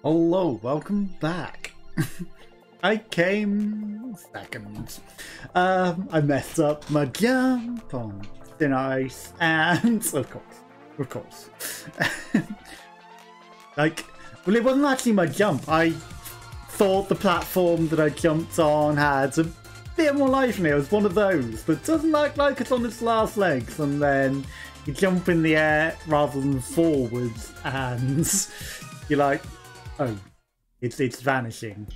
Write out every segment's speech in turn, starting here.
Hello, welcome back. I came second. I messed up my jump on thin ice, and of course. Well, it wasn't actually my jump. I thought the platform that I jumped on had a bit more life in it. It was one of those that doesn't look like it's on its last legs, and then you jump in the air rather than forwards, and you're like, oh, it's vanishing.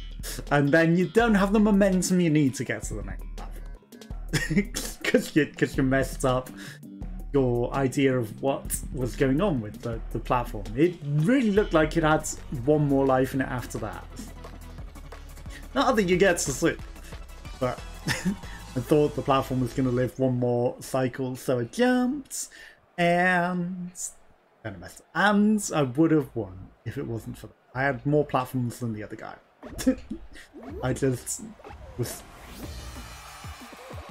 And then you don't have the momentum you need to get to the next platform. Because you messed up your idea of what was going on with the platform. It really looked like it had one more life in it after that. Not that you get to see, but I thought the platform was going to live one more cycle, so I jumped, and kind of messed up. And I would have won if it wasn't for that. I had more platforms than the other guy. I just was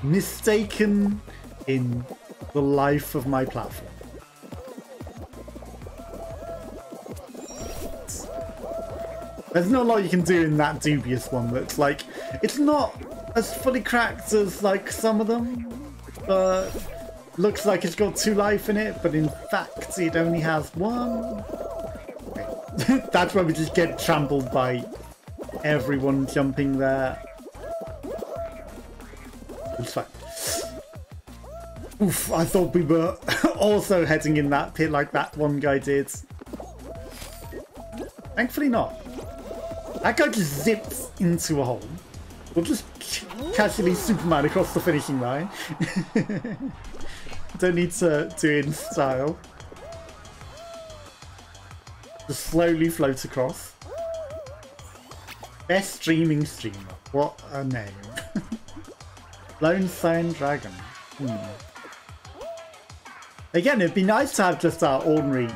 mistaken in the life of my platform. There's not a lot you can do in that dubious one. That's like, it's not as fully cracked as like some of them, but looks like it's got 2 life in it, but in fact it only has 1. That's why we just get trampled by everyone jumping there. It's fine. Oof, I thought we were also heading in that pit like that one guy did. Thankfully not. That guy just zipped into a hole. We'll just casually Superman across the finishing line. Don't need to do it in style. Just slowly float across. Best streaming streamer. What a name. Lone Sign Dragon. Again, it'd be nice to have just our ordinary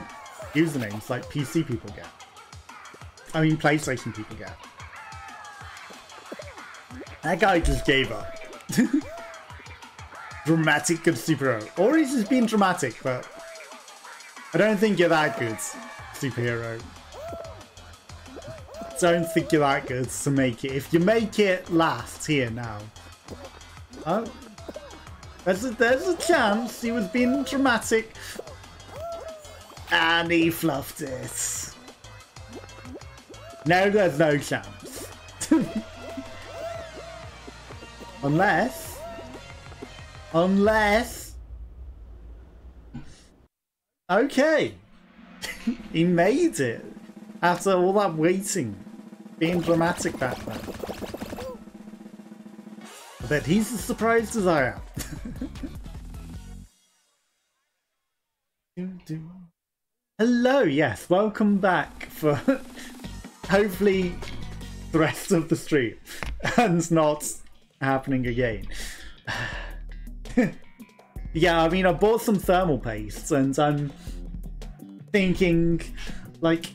usernames like PC people get. I mean, PlayStation people get. That guy just gave up. Dramatic good superhero. Or he's just being dramatic, but I don't think you're that good superhero. Don't think you're that good to make it. If you make it last here now. Oh. There's a chance he was being dramatic. And he fluffed it. No, there's no chance. Unless... Okay. He made it. After all that waiting. Being dramatic back then. I bet he's as surprised as I am. Hello, yes, welcome back for hopefully the rest of the stream and not happening again. Yeah, I mean, I bought some thermal paste and I'm thinking, like,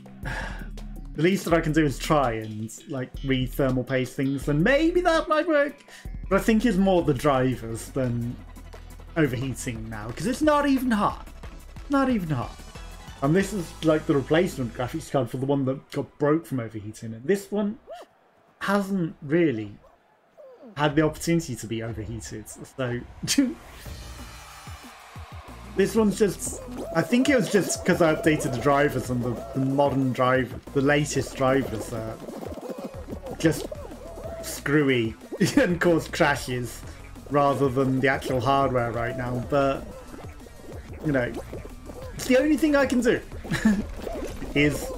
the least that I can do is try and, like, re-thermal paste things, and maybe that might work. But I think it's more the drivers than overheating now, because it's not even hot. Not even hot. And this is, like, the replacement graphics card for the one that got broke from overheating, and this one hasn't really had the opportunity to be overheated, so... This one's just... I think it was just because I updated the drivers and the modern driver, the latest drivers are just screwy and cause crashes rather than the actual hardware right now, but you know, it's the only thing I can do. Is...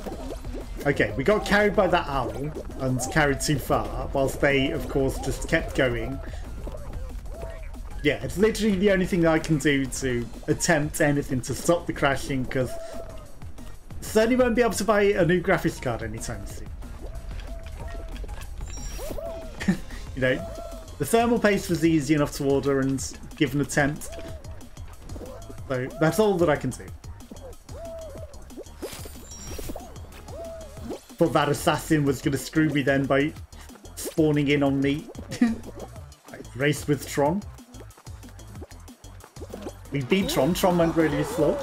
Okay, we got carried by that owl and carried too far, whilst they, of course, just kept going. Yeah, it's literally the only thing that I can do to attempt anything to stop the crashing, because I certainly won't be able to buy a new graphics card anytime soon. You know, the thermal paste was easy enough to order and give an attempt. So that's all that I can do. Thought that assassin was going to screw me then by spawning in on me. Like, race with Tron. We beat Tron. Tron went really slow.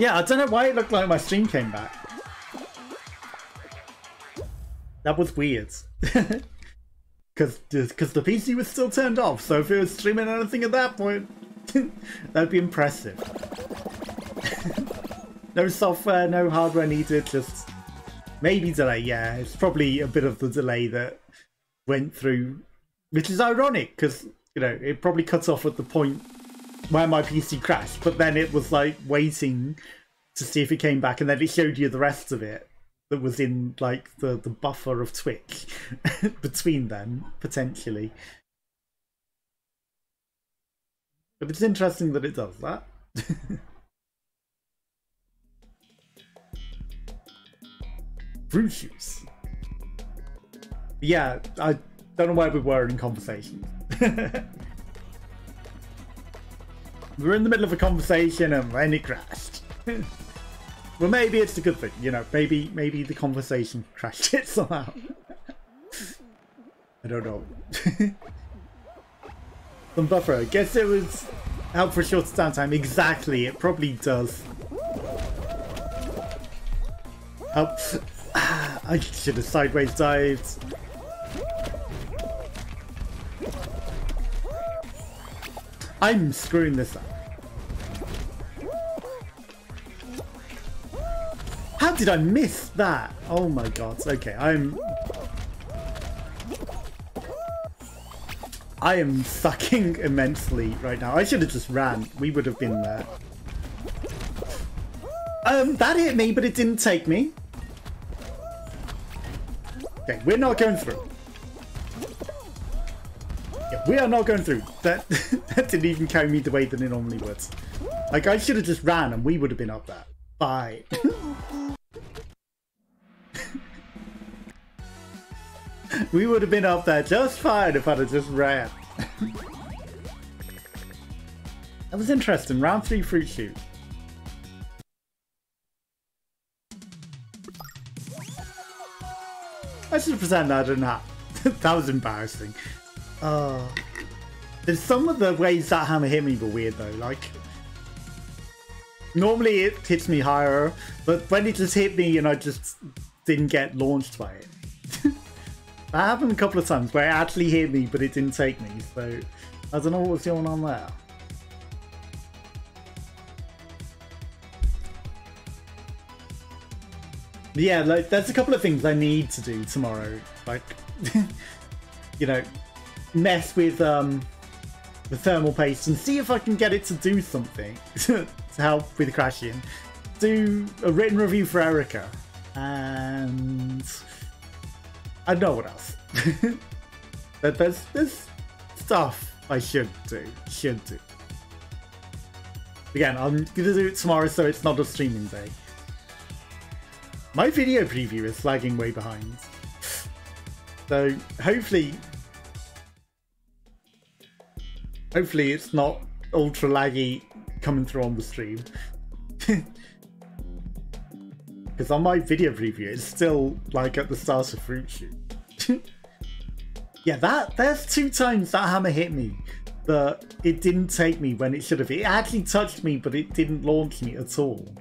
Yeah, I don't know why it looked like my stream came back. That was weird. Because the PC was still turned off, so if it was streaming anything at that point, that'd be impressive. No software, no hardware needed, just maybe delay. Yeah, it's probably a bit of the delay that went through, which is ironic because, you know, it probably cut off at the point where my PC crashed, but then it was like waiting to see if it came back, and then it showed you the rest of it that was in like the buffer of Twitch between them, potentially. But it's interesting that it does that. Fruit juice. Yeah, I don't know where we were in conversation. We were in the middle of a conversation and then it crashed. Well, maybe it's a good thing, you know. Maybe the conversation crashed it somehow. I don't know. Some buffer. I guess it was help for short downtime. Exactly. It probably does. Help. I should have sideways dived. I'm screwing this up. How did I miss that? Oh my god. Okay, I am sucking immensely right now. I should have just ran. We would have been there. That hit me, but it didn't take me. Okay, we're not going through. Yeah, we are not going through. That that didn't even carry me the way that it normally would. Like, I should have just ran and we would have been up there. Bye. We would have been up there just fine if I'd have just ran. That was interesting. Round 3 fruit shoot. I should pretend I didn't have. That was embarrassing. There's some of the ways that hammer hit me were weird though. Like, normally it hits me higher, but when it just hit me and I just didn't get launched by it. That happened a couple of times where it actually hit me, but it didn't take me. So I don't know what was going on there. But yeah, like, there's a couple of things I need to do tomorrow. Like, you know, mess with the thermal paste and see if I can get it to do something to help with crashing. Do a written review for Erica, and I don't know what else. But there's stuff I should do. Again, I'm gonna do it tomorrow, so it's not a streaming day. My video preview is lagging way behind. So hopefully it's not ultra laggy coming through on the stream. Because on my video preview it's still like at the start of fruit shoot. Yeah, there's 2 times that hammer hit me, but it didn't take me when it should have. It actually touched me, but it didn't launch me at all.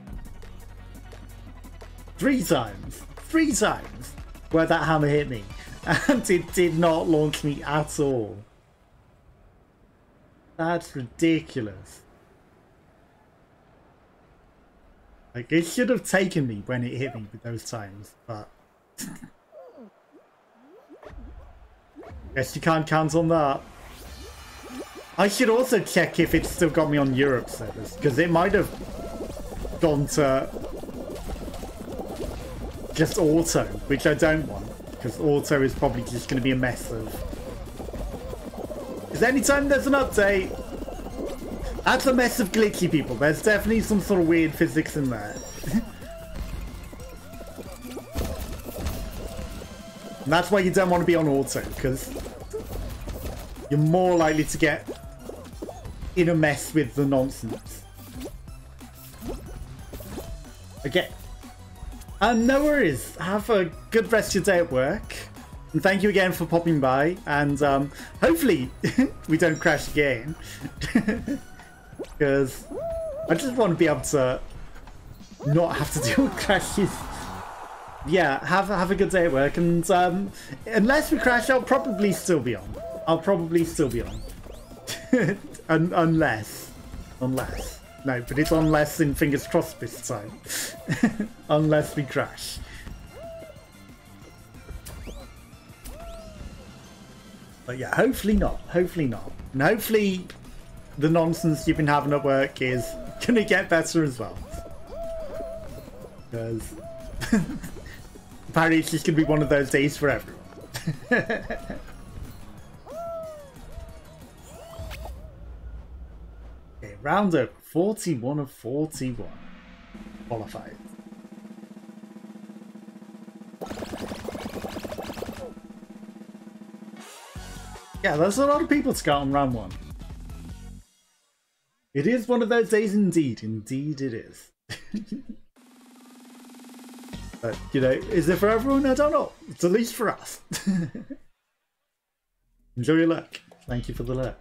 3 times where that hammer hit me, and it did not launch me at all. That's ridiculous. Like, it should have taken me when it hit me with those times, but guess you can't count on that. I should also check if it's still got me on Europe servers, because it might have gone to just auto, which I don't want, because auto is probably just going to be a mess of... Because anytime there's an update, that's a mess of glitchy people. There's definitely some sort of weird physics in there. And that's why you don't want to be on auto, because you're more likely to get in a mess with the nonsense. Okay. No worries. Have a good rest of your day at work. And thank you again for popping by. And hopefully we don't crash again. Because I just want to be able to not have to deal with crashes. Yeah, have a good day at work, and unless we crash, I'll probably still be on. I'll probably still be on. Unless. No, but it's unless in fingers crossed this time. Unless we crash. But yeah, hopefully not. Hopefully not. And hopefully the nonsense you've been having at work is going to get better as well. Because apparently it's just going to be one of those days for everyone. Okay, round over. 41 of 41. Qualified. Yeah, there's a lot of people to go on round 1. It is one of those days indeed. Indeed it is. But, you know, is it for everyone? I don't know. It's at least for us. Enjoy your luck. Thank you for the luck.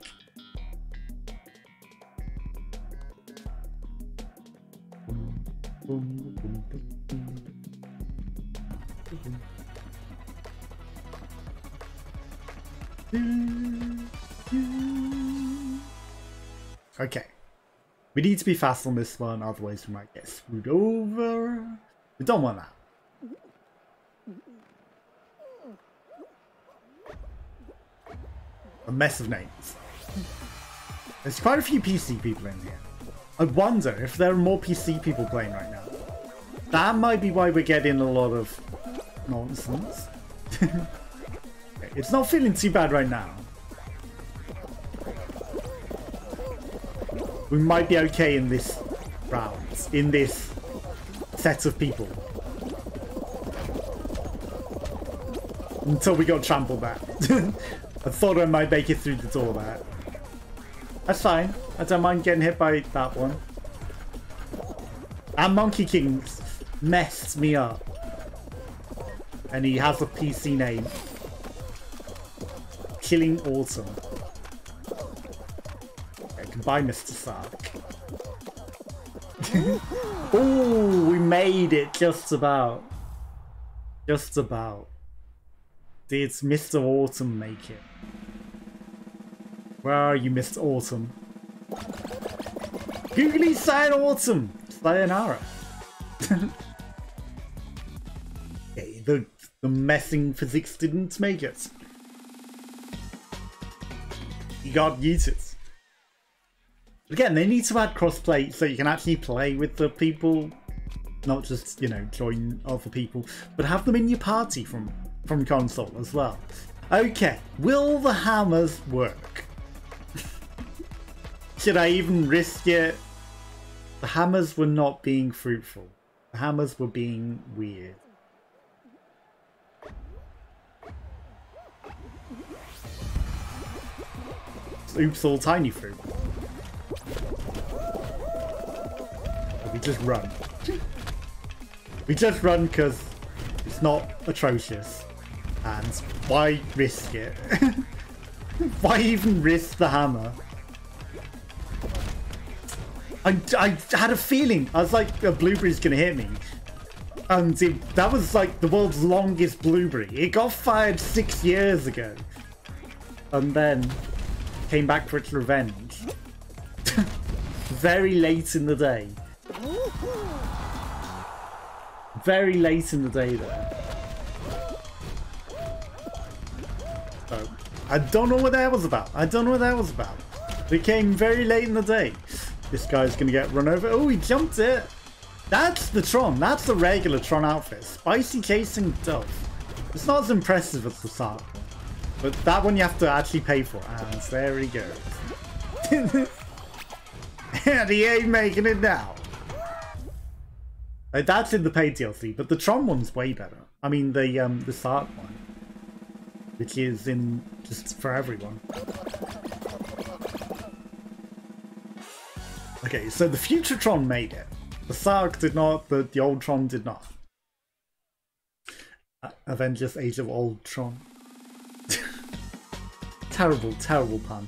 Okay. We need to be fast on this one, otherwise we might get screwed over. We don't want that. A mess of names. There's quite a few PC people in here. I wonder if there are more PC people playing right now. That might be why we're getting a lot of nonsense. It's not feeling too bad right now. We might be okay in this round, in this set of people. Until we got trampled back. I thought I might make it through the door there. That's fine. I don't mind getting hit by that one. And Monkey King messed me up. And he has a PC name. Killing Autumn. Okay, goodbye, Mr. Sark. Ooh, we made it just about. Just about. Did Mr. Autumn make it? Where are you, Mr. Autumn? Googly sign Autumn! Sayonara. Okay, the messing physics didn't make it. You got muted. Again, they need to add crossplay so you can actually play with the people, not just, you know, join other people, but have them in your party from console as well. Okay, will the hammers work? Should I even risk it? The hammers were not being fruitful. The hammers were being weird. Oops, all tiny fruit. We just run. We just run because it's not atrocious. And why risk it? Why even risk the hammer? I had a feeling. I was like, a blueberry's gonna hit me. And that was like the world's longest blueberry. It got fired 6 years ago. And then came back for its revenge. Very late in the day. Very late in the day there. So, I don't know what that was about. I don't know what that was about. It came very late in the day. This guy's gonna get run over. Oh, he jumped it. That's the Tron. That's the regular Tron outfit. Spicy chasing dove. It's not as impressive as the Sark. But that one you have to actually pay for. And there he goes. And he ain't making it now. That's in the paid DLC, but the Tron one's way better. I mean the Sark one. Which is in just for everyone. Okay, so the future Tron made it. The Sark did not, the old Tron did not. Avengers Age of Ultron. Terrible, terrible pun.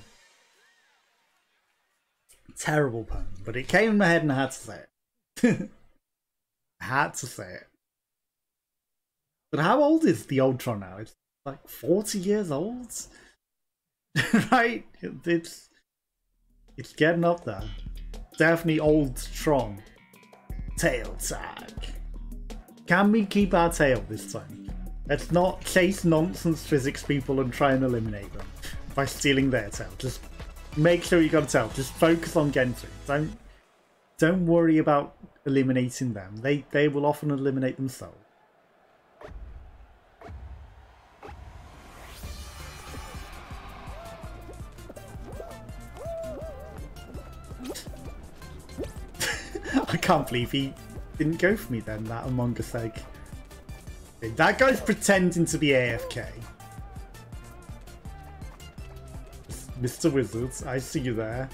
Terrible pun, but it came in my head and I had to say it. I had to say it. But how old is the Ultron now? It's like 40 years old? Right? It's getting up there. Definitely old Tron. Tail tag. Can we keep our tail this time? Let's not chase nonsense physics people and try and eliminate them by stealing their tail. Just make sure you got a tail. Just focus on getting through. Don't worry about eliminating them. They will often eliminate themselves. I can't believe he didn't go for me then, that Among Us egg. That guy's pretending to be AFK. Mr. Wizards, I see you there.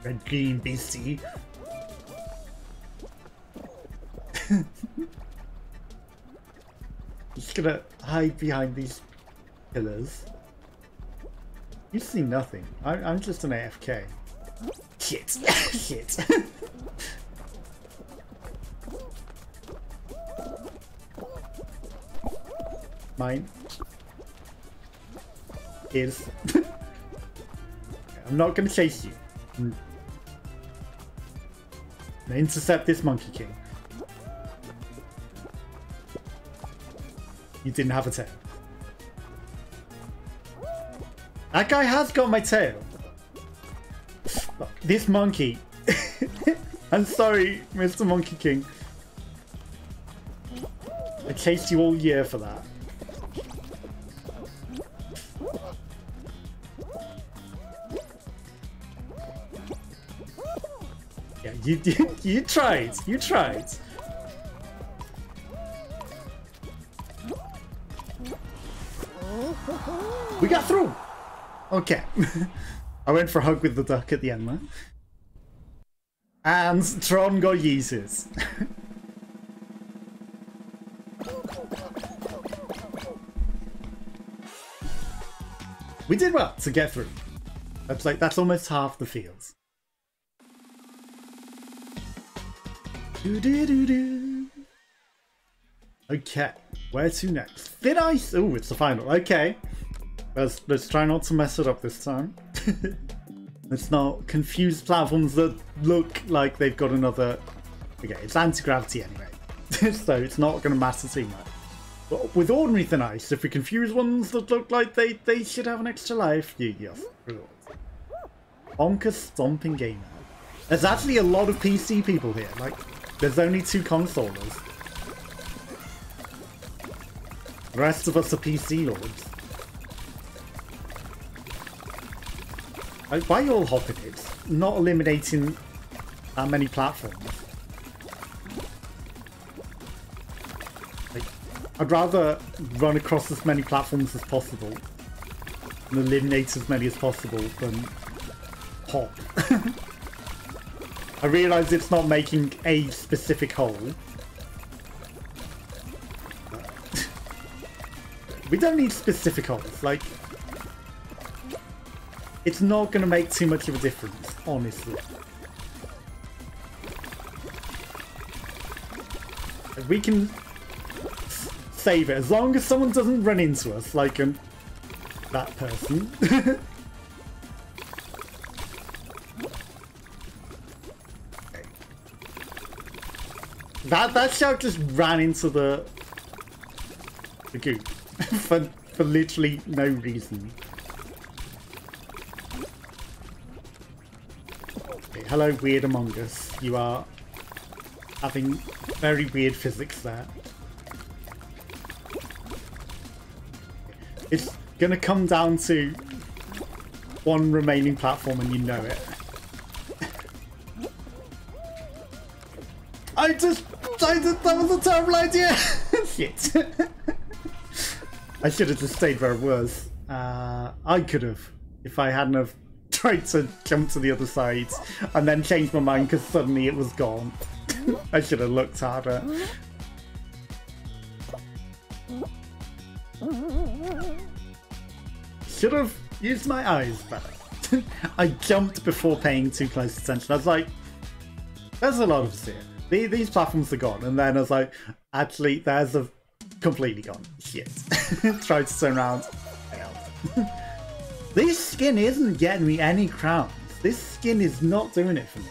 Red Green BC. Just gonna hide behind these pillars. You see nothing. I'm just an AFK. Shit. Shit. Mine is... I'm not gonna chase you. I'm gonna intercept this Monkey King. You didn't have a tail. That guy has got my tail. This monkey. I'm sorry, Mr. Monkey King. I chased you all year for that. Yeah, you tried. You tried. We got through. Okay. I went for a hug with the duck at the end there. And Tron got Yeezys. We did well to get through. That's almost half the field. Okay, where to next? Thin Ice. Oh, it's the final. Okay, let's try not to mess it up this time. Let's not confuse platforms that look like they've got another... Okay, it's anti-gravity anyway, so it's not going to matter too much. But with ordinary Thin Ice, if we confuse ones that look like they should have an extra life, yes. Bonker Stomping Gamer. There's actually a lot of PC people here. Like, there's only 2 consolers. The rest of us are PC lords. Like, why are you all hopping it? Not eliminating that many platforms. Like, I'd rather run across as many platforms as possible and eliminate as many as possible than hop. I realise it's not making a specific hole. We don't need specific holes, like... It's not going to make too much of a difference, honestly. We can save it, as long as someone doesn't run into us, like that person. That shark just ran into the goop for literally no reason. Okay, hello, weird Among Us. You are having very weird physics there. It's gonna come down to one remaining platform and you know it. That was a terrible idea! Shit. I should have just stayed where it was. I could have, if I hadn't have tried to jump to the other side and then changed my mind because suddenly it was gone. I should have looked harder. Should have used my eyes better. I jumped before paying too close attention. I was like, there's a lot of us here. These platforms are gone. And then I was like, actually, there's a completely gone. Shit. Tried to turn around. Failed. This skin isn't getting me any crowns. This skin is not doing it for me.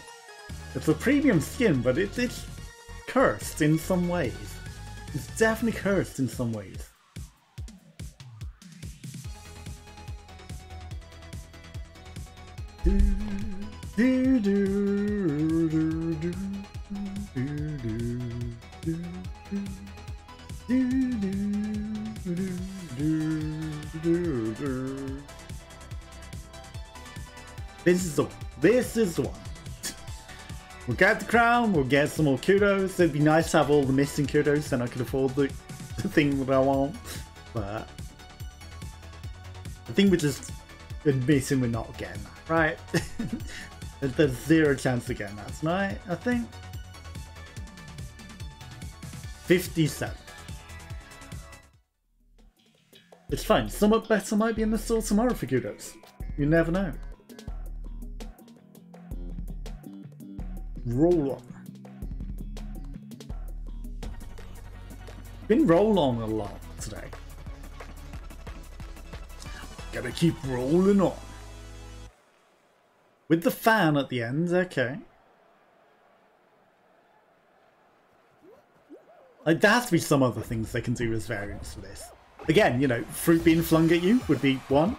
It's a premium skin, but it's cursed in some ways. It's definitely cursed in some ways. This is the one. This is the one. We'll get the crown, we'll get some more kudos. It'd be nice to have all the missing kudos, then I could afford the thing that I want. But I think we're just admitting we're not getting that, right? There's zero chance of getting that tonight, I think. 57. It's fine, somewhat better might be in the store tomorrow for kudos. You never know. Roll on. Been roll on a lot today. Gotta keep rolling on. With the fan at the end, okay. Like, there has to be some other things they can do as variants for this. Again, you know, fruit being flung at you would be one.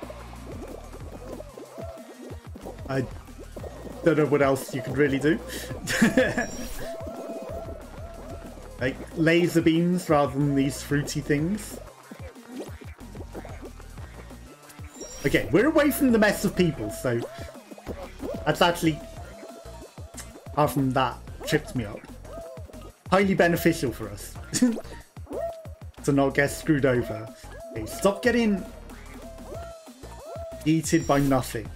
I don't know what else you could really do. Like laser beams rather than these fruity things. Okay, we're away from the mess of people, so that's actually, apart from that, tripped me up. Highly beneficial for us to not get screwed over. Okay, stop getting eaten by nothing.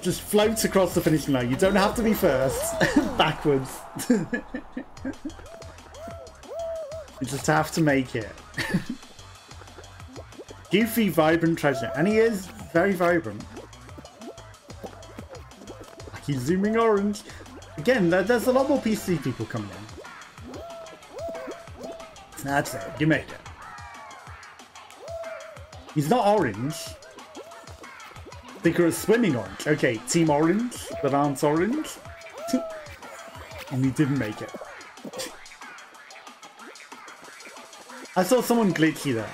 Just float across the finishing line. You don't have to be first. Backwards. You just have to make it. Goofy, vibrant treasure. And he is very vibrant. He's zooming orange. Again, there's a lot more PC people coming in. That's it. You made it. He's not orange. Think you're swimming orange. Okay, team orange that aren't orange. And we didn't make it. I saw someone glitchy there.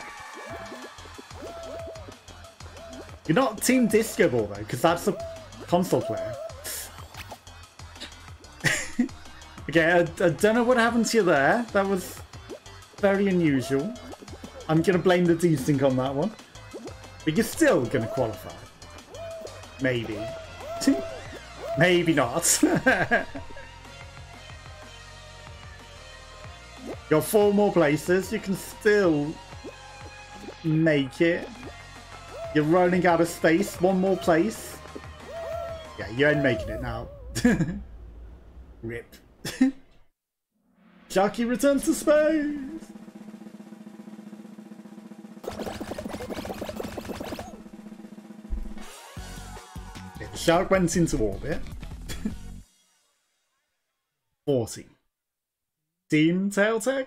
You're not team disco ball though, because that's a console player. Okay, I don't know what happened to you there. That was very unusual. I'm gonna blame the desync on that one. But you're still gonna qualify. Maybe. Maybe not. Got 4 more places. You can still make it. You're running out of space. 1 more place. Yeah, you ain't making it now. Rip. Sharky returns to space. The shark went into orbit. 40. Team Tailtech?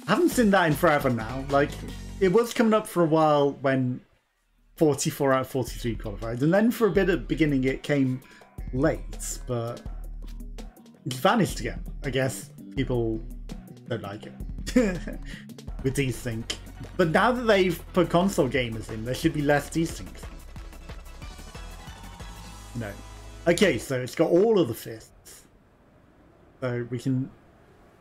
I haven't seen that in forever now. Like, it was coming up for a while when 44 out of 43 qualified, and then for a bit at the beginning it came late, but it's vanished again. I guess people don't like it with desync. But now that they've put console gamers in, there should be less desync. No. Okay, so it's got all of the fists. So we can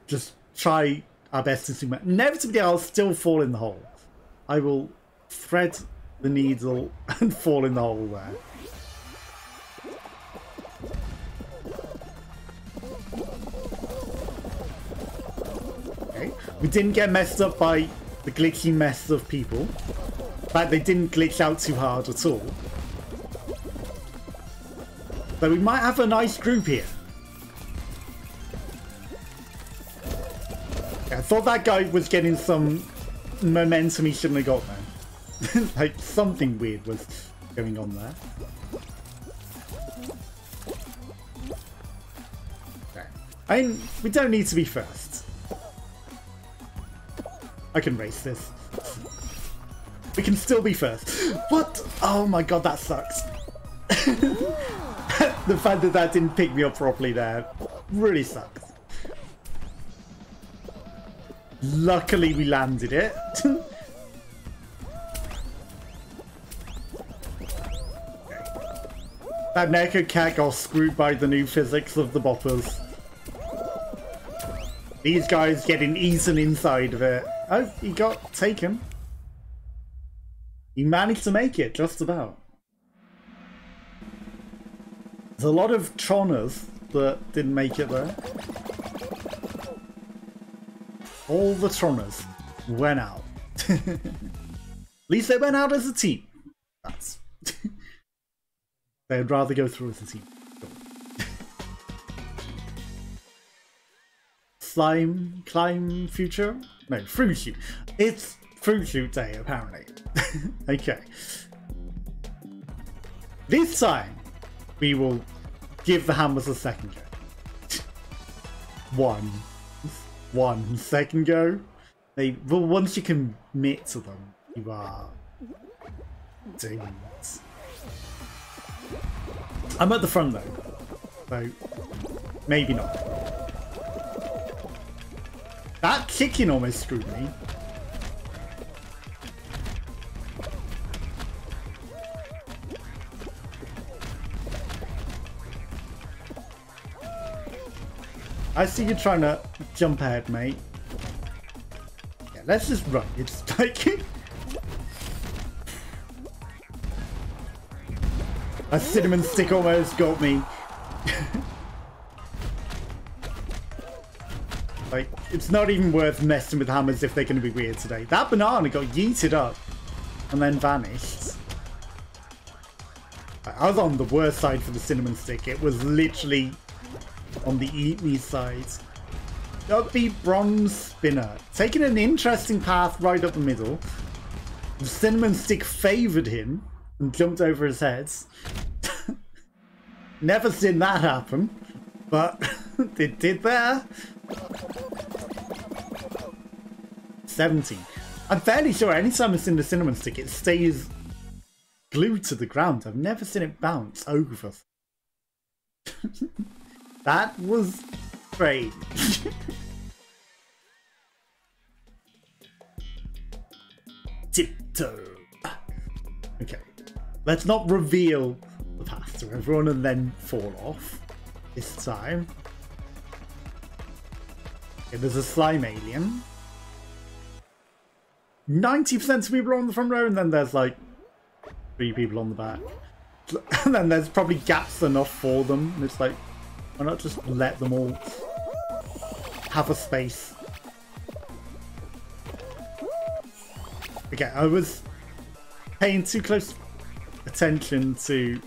just try our best to zoom out. Inevitably, I'll still fall in the hole. I will thread the needle and fall in the hole there. Okay. We didn't get messed up by the glitchy mess of people. In fact, they didn't glitch out too hard at all. So we might have a nice group here. I thought that guy was getting some momentum he shouldn't have got there. Like, something weird was going on there. Okay. I mean, we don't need to be first. I can race this. We can still be first. What? Oh my god, that sucks. The fact that that didn't pick me up properly there really sucks. Luckily we landed it. That Neko cat got screwed by the new physics of the boppers. These guys getting eaten inside of it. Oh, he got taken. He managed to make it, just about. There's a lot of Troners that didn't make it there. All the Troners went out. At least they went out as a team. That's... They'd rather go through as a team. Slime, climb, future? No, fruit shoot. It's fruit shoot day, apparently. Okay. This time, we will give the hammers a second go. One second go. Well, once you commit to them, you are doomed. I'm at the front though, so maybe not. That chicken almost screwed me. I see you trying to jump ahead, mate. Yeah, let's just run. It's like... A cinnamon stick almost got me. Like, it's not even worth messing with hammers if they're going to be weird today. That banana got yeeted up and then vanished. I was on the worst side for the cinnamon stick. It was literally on the eat me side. Got the bronze spinner. Taking an interesting path right up the middle. The cinnamon stick favoured him and jumped over his head. Never seen that happen, but it did there. 17. I'm fairly sure anytime it's in the cinnamon stick, it stays glued to the ground. I've never seen it bounce over. That was strange. Tiptoe. Okay. Let's not reveal the path to everyone and then fall off this time. Okay, there's a slime alien. 90% of people are on the front row, and then there's like 3 people on the back. And then there's probably gaps enough for them. And it's like, why not just let them all have a space? Okay, I was paying too close attention to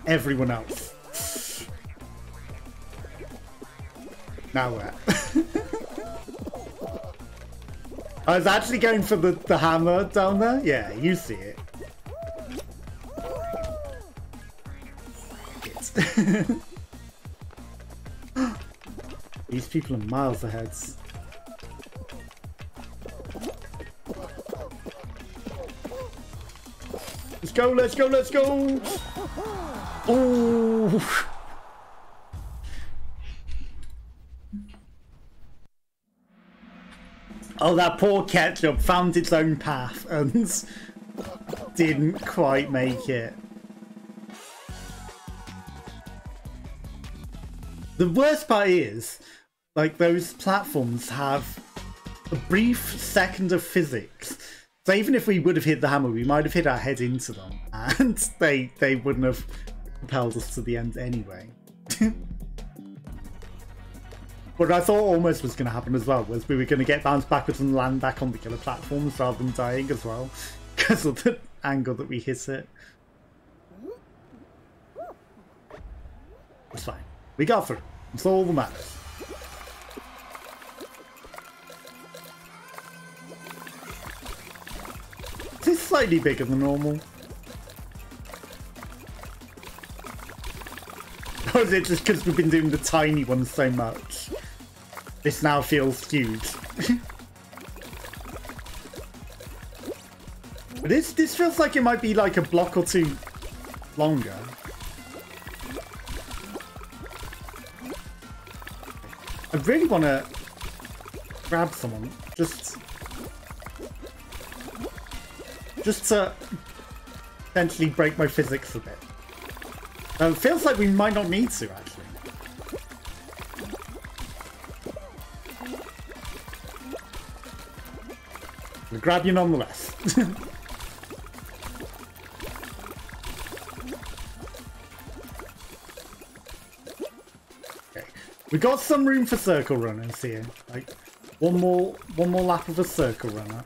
everyone else. Now where? I was actually going for the hammer down there. Yeah, you see it. These people are miles ahead. Let's go, let's go, let's go! Oh! Oh, that poor ketchup found its own path and didn't quite make it. The worst part is, like, those platforms have a brief second of physics. So even if we would have hit the hammer, we might have hit our head into them, and they wouldn't have propelled us to the end anyway. What I thought almost was going to happen as well was we were going to get bounced backwards and land back on the killer platforms rather than dying as well, because of the angle that we hit it. It's fine. We got through. It's all that matters. slightly bigger than normal. Or is it just because we've been doing the tiny ones so much? This now feels huge. But this feels like it might be like a block or two longer. I really want to grab someone. Just to potentially break my physics a bit. It feels like we might not need to, actually. We'll grab you nonetheless. Okay. We got some room for circle runners here. Like one more lap of a circle runner.